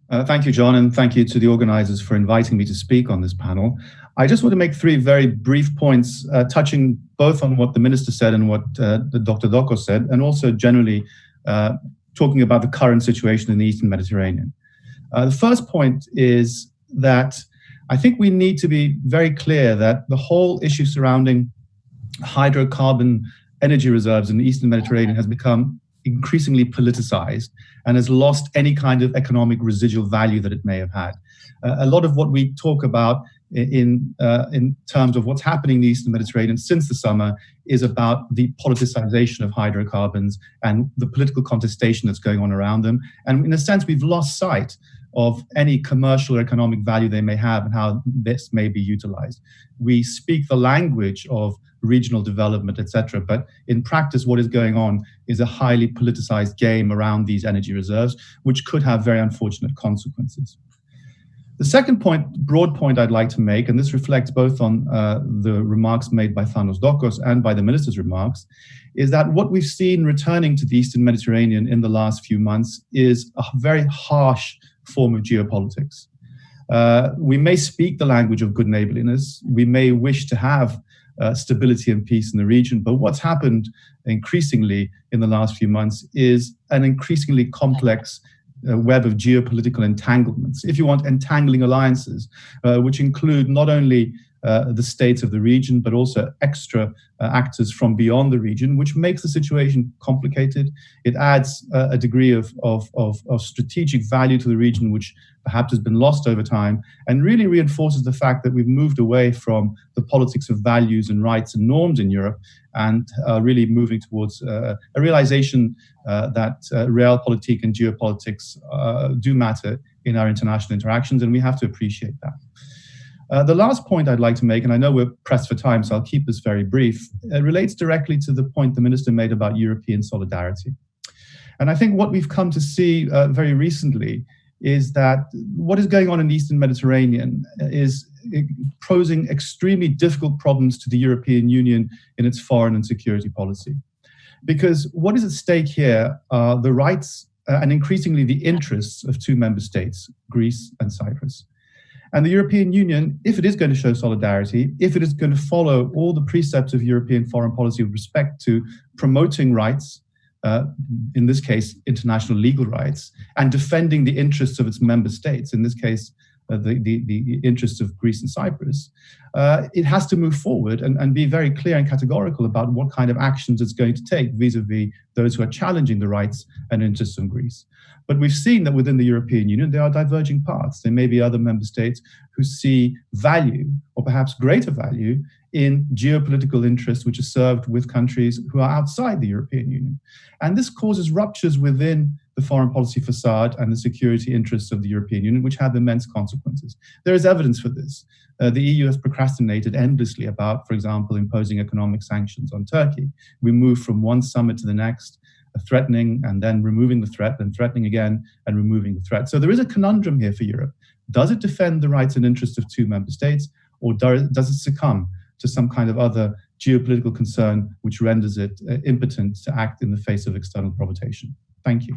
Thank you, John, and thank you to the organizers for inviting me to speak on this panel. I just want to make three very brief points, touching both on what the minister said and what the Dr. Doko said, and also generally talking about the current situation in the Eastern Mediterranean. The first point is that I think we need to be very clear that the whole issue surrounding hydrocarbon energy reserves in the Eastern Mediterranean has become increasingly politicized and has lost any kind of economic residual value that it may have had. A lot of what we talk about in terms of what's happening in the Eastern Mediterranean since the summer is about the politicization of hydrocarbons and the political contestation that's going on around them. And in a sense, we've lost sight of any commercial or economic value they may have and how this may be utilized. We speak the language of regional development, etc. But in practice, what is going on is a highly politicized game around these energy reserves, which could have very unfortunate consequences. The second point, broad point I'd like to make, and this reflects both on the remarks made by Thanos Dokos and by the minister's remarks, is that what we've seen returning to the Eastern Mediterranean in the last few months is a very harsh form of geopolitics. We may speak the language of good neighborliness. We may wish to have stability and peace in the region. But what's happened increasingly in the last few months is an increasingly complex web of geopolitical entanglements, if you want, entangling alliances, which include not only the states of the region, but also extra actors from beyond the region, which makes the situation complicated. It adds a degree of strategic value to the region, which perhaps has been lost over time, and really reinforces the fact that we've moved away from the politics of values and rights and norms in Europe and really moving towards a realization that realpolitik and geopolitics do matter in our international interactions, and we have to appreciate that. The last point I'd like to make, and I know we're pressed for time, so I'll keep this very brief, it relates directly to the point the minister made about European solidarity. And I think what we've come to see very recently is that what is going on in the Eastern Mediterranean is posing extremely difficult problems to the European Union in its foreign and security policy. Because what is at stake here are the rights and increasingly the interests of two member states, Greece and Cyprus. And the European Union, if it is going to show solidarity, if it is going to follow all the precepts of European foreign policy with respect to promoting rights, in this case, international legal rights, and defending the interests of its member states, in this case, the interests of Greece and Cyprus, it has to move forward and be very clear and categorical about what kind of actions it's going to take vis-a-vis those who are challenging the rights and interests of Greece. But we've seen that within the European Union, there are diverging paths. There may be other member states who see value, or perhaps greater value, in geopolitical interests which are served with countries who are outside the European Union. And this causes ruptures within the foreign policy facade and the security interests of the European Union, which have immense consequences. There is evidence for this. The EU has procrastinated endlessly about, for example, imposing economic sanctions on Turkey. We move from one summit to the next, threatening and then removing the threat, then threatening again and removing the threat. So there is a conundrum here for Europe. Does it defend the rights and interests of two member states, or does it succumb to some kind of other geopolitical concern which renders it impotent to act in the face of external provocation? Thank you.